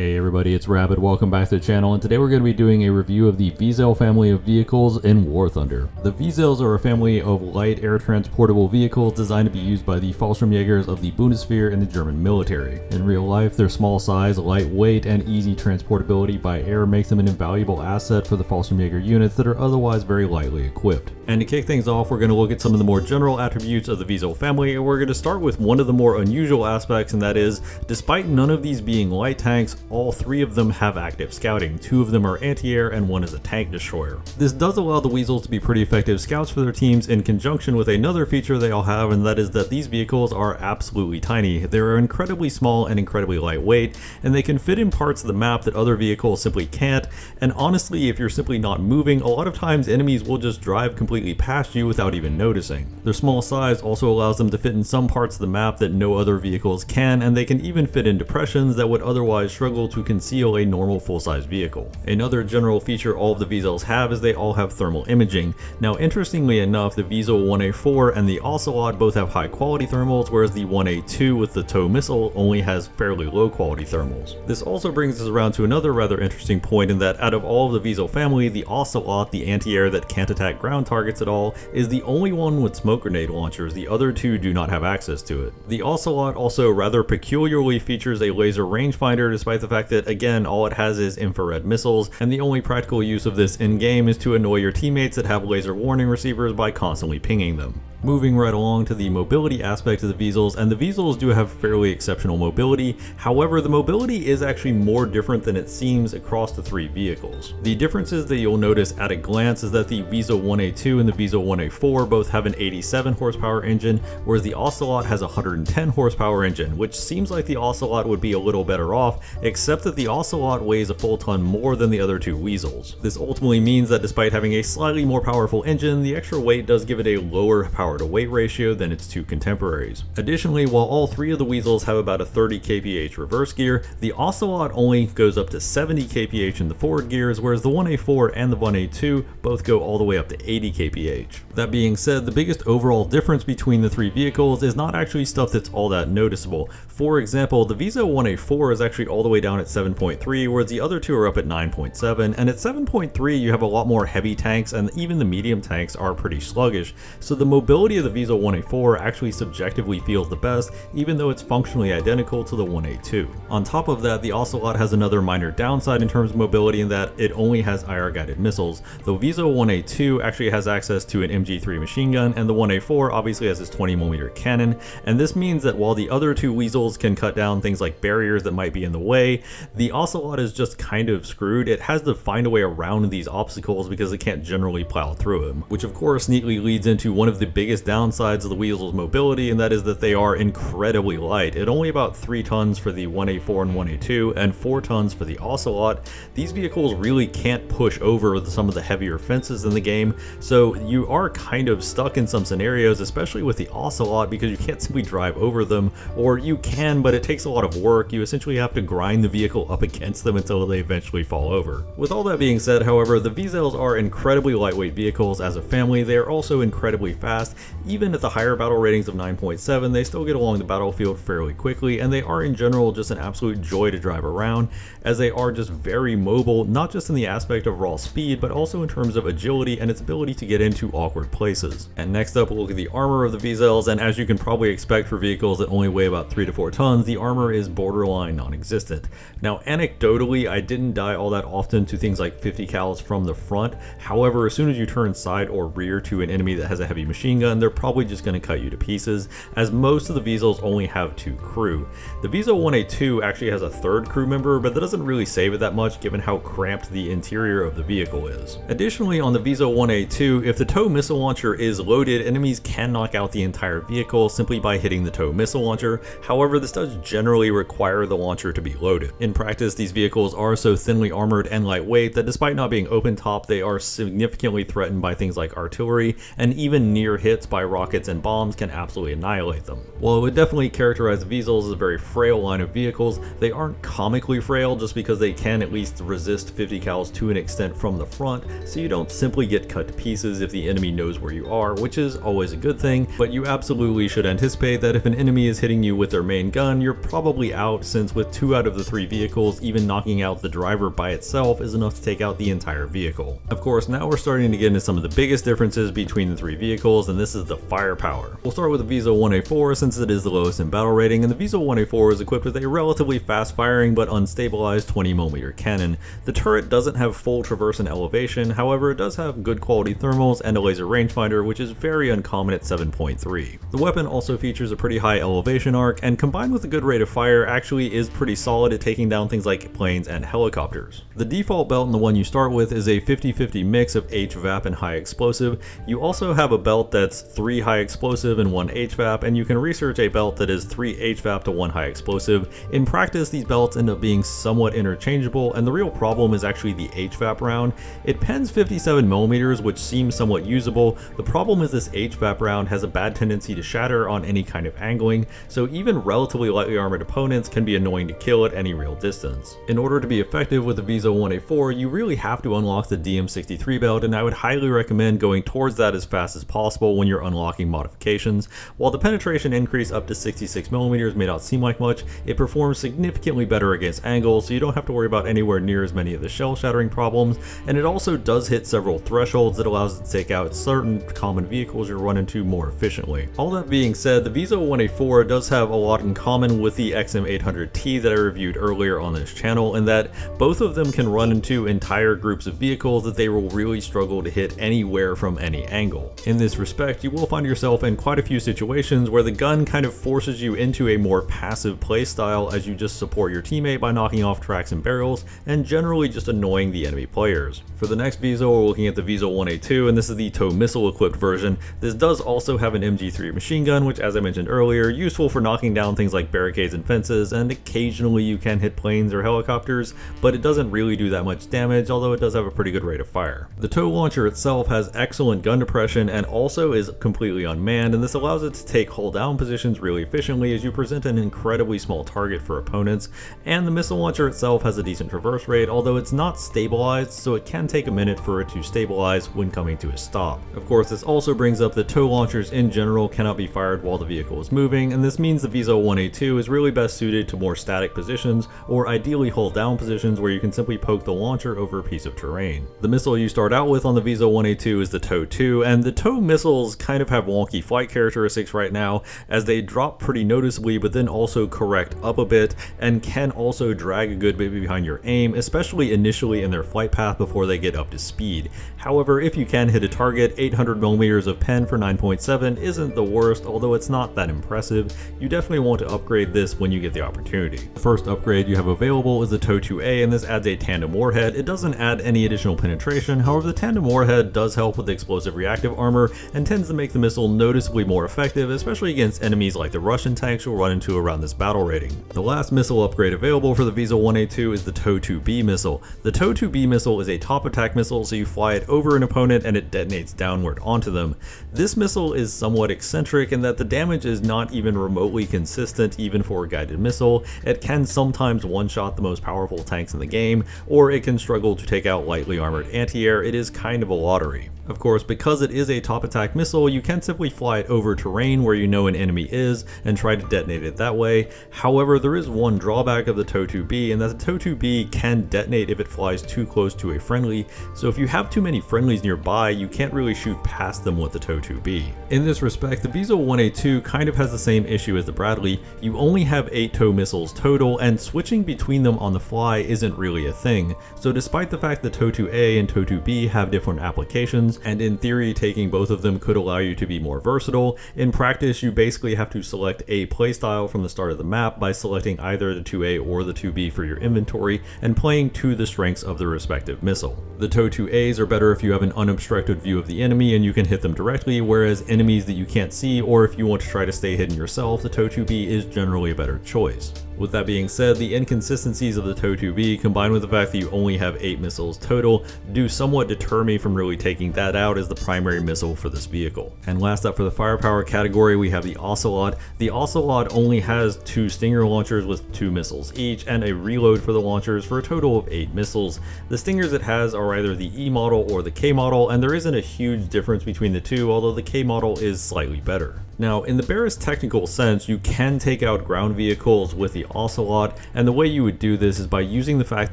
Hey everybody, it's Rabbit. Welcome back to the channel, and today we're going to be doing a review of the Wiesel family of vehicles in War Thunder. The Wiesels are a family of light air transportable vehicles designed to be used by the Fallschirmjägers of the Bundeswehr and the German military. In real life, their small size, lightweight, and easy transportability by air makes them an invaluable asset for the Fallschirmjäger units that are otherwise very lightly equipped. And to kick things off, we're going to look at some of the more general attributes of the Wiesel family, and we're going to start with one of the more unusual aspects, and that is, despite none of these being light tanks, all three of them have active scouting. Two of them are anti-air and one is a tank destroyer. This does allow the Wiesels to be pretty effective scouts for their teams in conjunction with another feature they all have, and that is that these vehicles are absolutely tiny. They are incredibly small and incredibly lightweight, and they can fit in parts of the map that other vehicles simply can't, and honestly, if you're simply not moving, a lot of times enemies will just drive completely past you without even noticing. Their small size also allows them to fit in some parts of the map that no other vehicles can, and they can even fit in depressions that would otherwise struggle to conceal a normal full-size vehicle. Another general feature all of the Wiesels have is they all have thermal imaging. Now, interestingly enough, the Wiesel 1A4 and the Ozelot both have high quality thermals, whereas the 1A2 with the tow missile only has fairly low quality thermals. This also brings us around to another rather interesting point in that out of all of the Wiesel family, the Ozelot, the anti-air that can't attack ground targets at all, is the only one with smoke grenade launchers. The other two do not have access to it. The Ozelot also rather peculiarly features a laser rangefinder, despite the fact that, again, all it has is infrared missiles, and the only practical use of this in-game is to annoy your teammates that have laser warning receivers by constantly pinging them. Moving right along to the mobility aspect of the Wiesels, and the Wiesels do have fairly exceptional mobility. However, the mobility is actually more different than it seems across the three vehicles. The differences that you'll notice at a glance is that the Wiesel 1A2 and the Wiesel 1A4 both have an 87 horsepower engine, whereas the Ozelot has a 110 horsepower engine, which seems like the Ozelot would be a little better off, except that the Ozelot weighs a full ton more than the other two Wiesels. This ultimately means that despite having a slightly more powerful engine, the extra weight does give it a lower power to weight ratio than its two contemporaries. Additionally, while all three of the Wiesels have about a 30 kph reverse gear, the Ozelot only goes up to 70 kph in the forward gears, whereas the 1A4 and the 1A2 both go all the way up to 80 kph. That being said, the biggest overall difference between the three vehicles is not actually stuff that's all that noticeable. For example, the Wiesel 1A4 is actually all the way down at 7.3, whereas the other two are up at 9.7, and at 7.3 you have a lot more heavy tanks, and even the medium tanks are pretty sluggish, so the mobility of the Wiesel 1A4 actually subjectively feels the best, even though it's functionally identical to the 1A2. On top of that, the Ozelot has another minor downside in terms of mobility in that it only has IR guided missiles. The Wiesel 1A2 actually has access to an MG3 machine gun, and the 1A4 obviously has its 20mm cannon, and this means that while the other two Wiesels can cut down things like barriers that might be in the way, the Ozelot is just kind of screwed. It has to find a way around these obstacles because it can't generally plow through them, which of course neatly leads into one of the biggest downsides of the Wiesel's mobility, and that is that they are incredibly light. At only about 3 tons for the 1A4 and 1A2 and 4 tons for the Ozelot, these vehicles really can't push over some of the heavier fences in the game, so you are kind of stuck in some scenarios, especially with the Ozelot, because you can't simply drive over them, or you can, but it takes a lot of work. You essentially have to grind the vehicle up against them until they eventually fall over. With all that being said, however, the Wiesels are incredibly lightweight vehicles as a family. They are also incredibly fast. Even at the higher battle ratings of 9.7, they still get along the battlefield fairly quickly, and they are in general just an absolute joy to drive around, as they are just very mobile, not just in the aspect of raw speed, but also in terms of agility and its ability to get into awkward places. And next up, we'll look at the armor of the Wiesels, and as you can probably expect for vehicles that only weigh about 3 to 4 tons, the armor is borderline non-existent. Now, anecdotally, I didn't die all that often to things like 50 cals from the front. However, as soon as you turn side or rear to an enemy that has a heavy machine gun, they're probably just going to cut you to pieces, as most of the Wiesels only have 2 crew. The Wiesel 1A2 actually has a 3rd crew member, but that doesn't really save it that much given how cramped the interior of the vehicle is. Additionally, on the Wiesel 1A2, if the tow missile launcher is loaded, enemies can knock out the entire vehicle simply by hitting the tow missile launcher. However, this does generally require the launcher to be loaded. In practice, these vehicles are so thinly armored and lightweight that despite not being open top, they are significantly threatened by things like artillery and even near hits hits by rockets and bombs can absolutely annihilate them. While it would definitely characterize the Wiesels as a very frail line of vehicles, they aren't comically frail just because they can at least resist 50 cals to an extent from the front, so you don't simply get cut to pieces if the enemy knows where you are, which is always a good thing, but you absolutely should anticipate that if an enemy is hitting you with their main gun, you're probably out, since with 2 out of the 3 vehicles, even knocking out the driver by itself is enough to take out the entire vehicle. Of course, now we're starting to get into some of the biggest differences between the 3 vehicles, and this is the firepower. We'll start with the Wiesel 1A4 since it is the lowest in battle rating, and the Wiesel 1A4 is equipped with a relatively fast firing but unstabilized 20mm cannon. The turret doesn't have full traverse and elevation, however it does have good quality thermals and a laser rangefinder, which is very uncommon at 7.3. The weapon also features a pretty high elevation arc, and combined with a good rate of fire actually is pretty solid at taking down things like planes and helicopters. The default belt in the one you start with is a 50-50 mix of HVAP and high explosive. You also have a belt that's 3 high explosive and 1 HVAP, and you can research a belt that is 3 HVAP to 1 high explosive. In practice, these belts end up being somewhat interchangeable, and the real problem is actually the HVAP round. It pens 57mm, which seems somewhat usable. The problem is this HVAP round has a bad tendency to shatter on any kind of angling, so even relatively lightly armored opponents can be annoying to kill at any real distance. In order to be effective with the Wiesel 1A4, you really have to unlock the DM63 belt, and I would highly recommend going towards that as fast as possible when you're unlocking modifications. While the penetration increase up to 66mm may not seem like much, it performs significantly better against angles, so you don't have to worry about anywhere near as many of the shell shattering problems, and it also does hit several thresholds that allows it to take out certain common vehicles you run into more efficiently. All that being said, the Wiesel 1A4 does have a lot in common with the XM800T that I reviewed earlier on this channel, in that both of them can run into entire groups of vehicles that they will really struggle to hit anywhere from any angle. In this respect, you will find yourself in quite a few situations where the gun kind of forces you into a more passive playstyle as you just support your teammate by knocking off tracks and barrels, and generally just annoying the enemy players. For the next Wiesel, we're looking at the Wiesel 1A2, and this is the tow missile equipped version. This does also have an MG3 machine gun, which, as I mentioned earlier, useful for knocking down things like barricades and fences, and occasionally you can hit planes or helicopters, but it doesn't really do that much damage, although it does have a pretty good rate of fire. The tow launcher itself has excellent gun depression and also is completely unmanned, and this allows it to take hull down positions really efficiently as you present an incredibly small target for opponents, and the missile launcher itself has a decent traverse rate, although it's not stabilized, so it can take a minute for it to stabilize when coming to a stop. Of course, this also brings up that tow launchers in general cannot be fired while the vehicle is moving, and this means the Wiesel 1A2 is really best suited to more static positions, or ideally hull down positions where you can simply poke the launcher over a piece of terrain. The missile you start out with on the Wiesel 1A2 is the TOW 2, and the TOW missiles kind of have wonky flight characteristics right now, as they drop pretty noticeably but then also correct up a bit, and can also drag a good bit behind your aim, especially initially in their flight path before they get up to speed. However, if you can hit a target, 800mm of pen for 9.7 isn't the worst, although it's not that impressive. You definitely want to upgrade this when you get the opportunity. The first upgrade you have available is the TOW 2A, and this adds a tandem warhead. It doesn't add any additional penetration, however the tandem warhead does help with the explosive reactive armor and tends to make the missile noticeably more effective, especially against enemies like the Russian tanks you'll run into around this battle rating. The last missile upgrade available for the Wiesel 1A2 is the TOW 2B missile. The TOW 2B missile is a top attack missile, so you fly it over an opponent and it detonates downward onto them. This missile is somewhat eccentric in that the damage is not even remotely consistent even for a guided missile. It can sometimes one-shot the most powerful tanks in the game, or it can struggle to take out lightly armored anti-air. It is kind of a lottery. Of course, because it is a top attack missile, you can simply fly it over terrain where you know an enemy is and try to detonate it that way. However, there is one drawback of the TOW 2B, and that the TOW 2B can detonate if it flies too close to a friendly, so if you have too many friendlies nearby, you can't really shoot past them with the TOW 2B. In this respect, the Wiesel 1A2 kind of has the same issue as the Bradley. You only have 8 tow missiles total, and switching between them on the fly isn't really a thing. So despite the fact that TOW 2A and TOW 2B have different applications, and in theory taking both of them could allow you to be more versatile, in practice you basically have to select a playstyle from the start of the map by selecting either the 2A or the 2B for your inventory and playing to the strengths of the respective missile. The TOW 2As are better if you have an unobstructed view of the enemy and you can hit them directly, whereas enemies that you can't see, or if you want to try to stay hidden yourself, the TOW 2B is generally a better choice. With that being said, the inconsistencies of the TOW2B combined with the fact that you only have 8 missiles total do somewhat deter me from really taking that out as the primary missile for this vehicle. And last up for the firepower category, we have the Ozelot. The Ozelot only has 2 Stinger launchers with 2 missiles each and a reload for the launchers for a total of 8 missiles. The Stingers it has are either the E model or the K model, and there isn't a huge difference between the two, although the K model is slightly better. Now, in the barest technical sense, you can take out ground vehicles with the Ozelot, and the way you would do this is by using the fact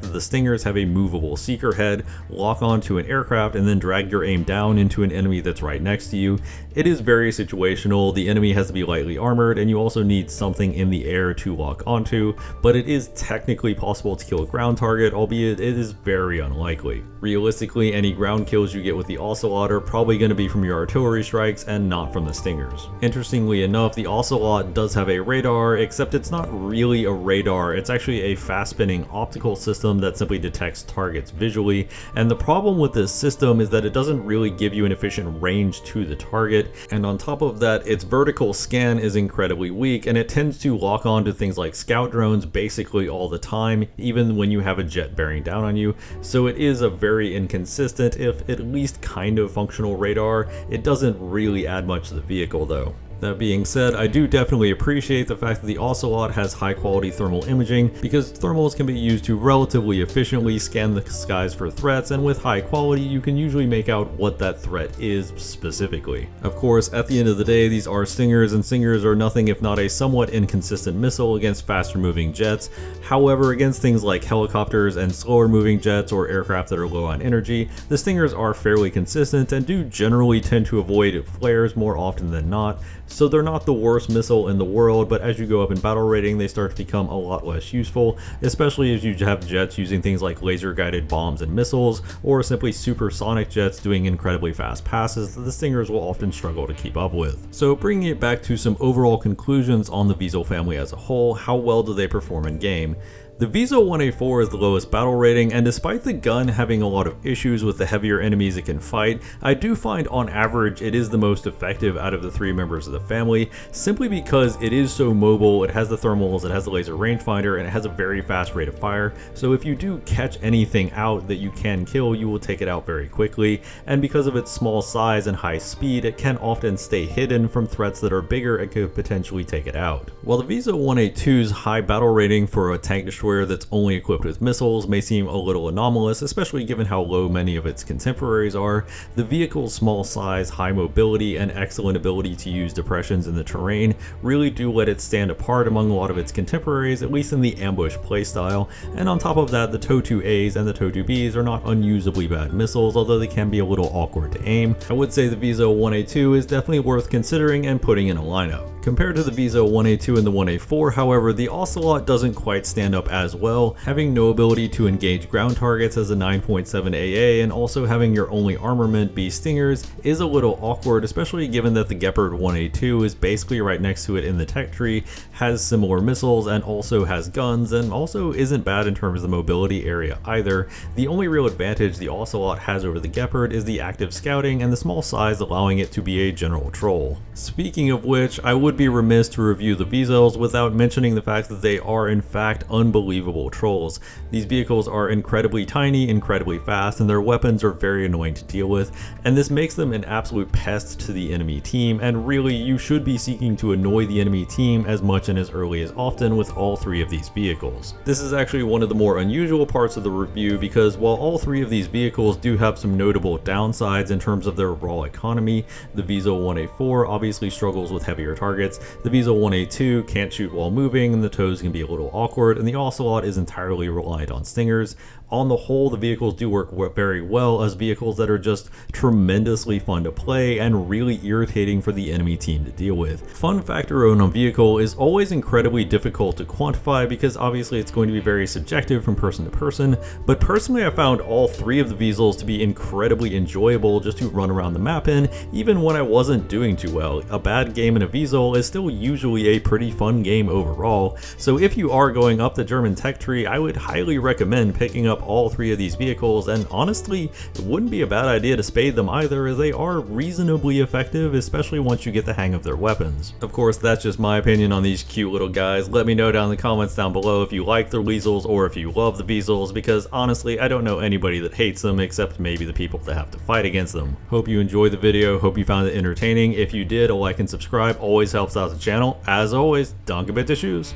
that the Stingers have a movable seeker head, lock onto an aircraft, and then drag your aim down into an enemy that's right next to you. It is very situational. The enemy has to be lightly armored, and you also need something in the air to lock onto, but it is technically possible to kill a ground target, albeit it is very unlikely. Realistically, any ground kills you get with the Ozelot are probably going to be from your artillery strikes and not from the Stingers. Interestingly enough, the Ozelot does have a radar, except it's not really a radar, it's actually a fast-spinning optical system that simply detects targets visually, and the problem with this system is that it doesn't really give you an efficient range to the target, and on top of that, its vertical scan is incredibly weak, and it tends to lock onto things like scout drones basically all the time, even when you have a jet bearing down on you, so it is a very inconsistent, if at least kind of functional radar. It doesn't really add much to the vehicle though. That being said, I do definitely appreciate the fact that the Ozelot has high quality thermal imaging, because thermals can be used to relatively efficiently scan the skies for threats, and with high quality you can usually make out what that threat is specifically. Of course, at the end of the day, these are Stingers, and Stingers are nothing if not a somewhat inconsistent missile against faster moving jets. However, against things like helicopters and slower moving jets or aircraft that are low on energy, the Stingers are fairly consistent and do generally tend to avoid flares more often than not. So they're not the worst missile in the world, but as you go up in battle rating, they start to become a lot less useful, especially as you have jets using things like laser guided bombs and missiles, or simply supersonic jets doing incredibly fast passes that the Stingers will often struggle to keep up with. So bringing it back to some overall conclusions on the Wiesel family as a whole, how well do they perform in game? The Wiesel 1A4 is the lowest battle rating, and despite the gun having a lot of issues with the heavier enemies it can fight, I do find on average it is the most effective out of the 3 members of the family, simply because it is so mobile, it has the thermals, it has the laser rangefinder, and it has a very fast rate of fire, so if you do catch anything out that you can kill, you will take it out very quickly, and because of its small size and high speed, it can often stay hidden from threats that are bigger and could potentially take it out. While the Wiesel 1A2's high battle rating for a tank destroyer that's only equipped with missiles may seem a little anomalous, especially given how low many of its contemporaries are, the vehicle's small size, high mobility, and excellent ability to use depressions in the terrain really do let it stand apart among a lot of its contemporaries, at least in the ambush playstyle, and on top of that, the TOW2As and the TOW2Bs are not unusably bad missiles, although they can be a little awkward to aim. I would say the Wiesel 1A2 is definitely worth considering and putting in a lineup. Compared to the Wiesel 1A2 and the 1A4, however, the Ozelot doesn't quite stand up as well, having no ability to engage ground targets as a 9.7 AA, and also having your only armament be Stingers is a little awkward, especially given that the Gepard 1A2 is basically right next to it in the tech tree, has similar missiles, and also has guns, and also isn't bad in terms of the mobility area either. The only real advantage the Ozelot has over the Gepard is the active scouting and the small size, allowing it to be a general troll. Speaking of which, I would be remiss to review the Wiesels without mentioning the fact that they are in fact unbelievable trolls. These vehicles are incredibly tiny, incredibly fast, and their weapons are very annoying to deal with, and this makes them an absolute pest to the enemy team, and really you should be seeking to annoy the enemy team as much and as early as often with all 3 of these vehicles. This is actually one of the more unusual parts of the review, because while all 3 of these vehicles do have some notable downsides in terms of their raw economy, the Wiesel 1A4 obviously struggles with heavier targets, the Wiesel 1A2 can't shoot while moving, and the tows can be a little awkward, and the Ozelot is entirely reliant on Stingers. On the whole, the vehicles do work very well as vehicles that are just tremendously fun to play and really irritating for the enemy team to deal with. Fun factor on a vehicle is always incredibly difficult to quantify because obviously it's going to be very subjective from person to person, but personally I found all 3 of the Wiesels to be incredibly enjoyable just to run around the map in, even when I wasn't doing too well. A bad game in a Wiesel vehicle is still usually a pretty fun game overall, so if you are going up the German tech tree, I would highly recommend picking up all 3 of these vehicles, and honestly, it wouldn't be a bad idea to spade them either, as they are reasonably effective, especially once you get the hang of their weapons. Of course, that's just my opinion on these cute little guys. Let me know down in the comments down below if you like the Wiesels or if you love the Wiesels, because honestly, I don't know anybody that hates them except maybe the people that have to fight against them. Hope you enjoyed the video, hope you found it entertaining. If you did, a like and subscribe always helps out the channel. As always, danke bitte, tschüss.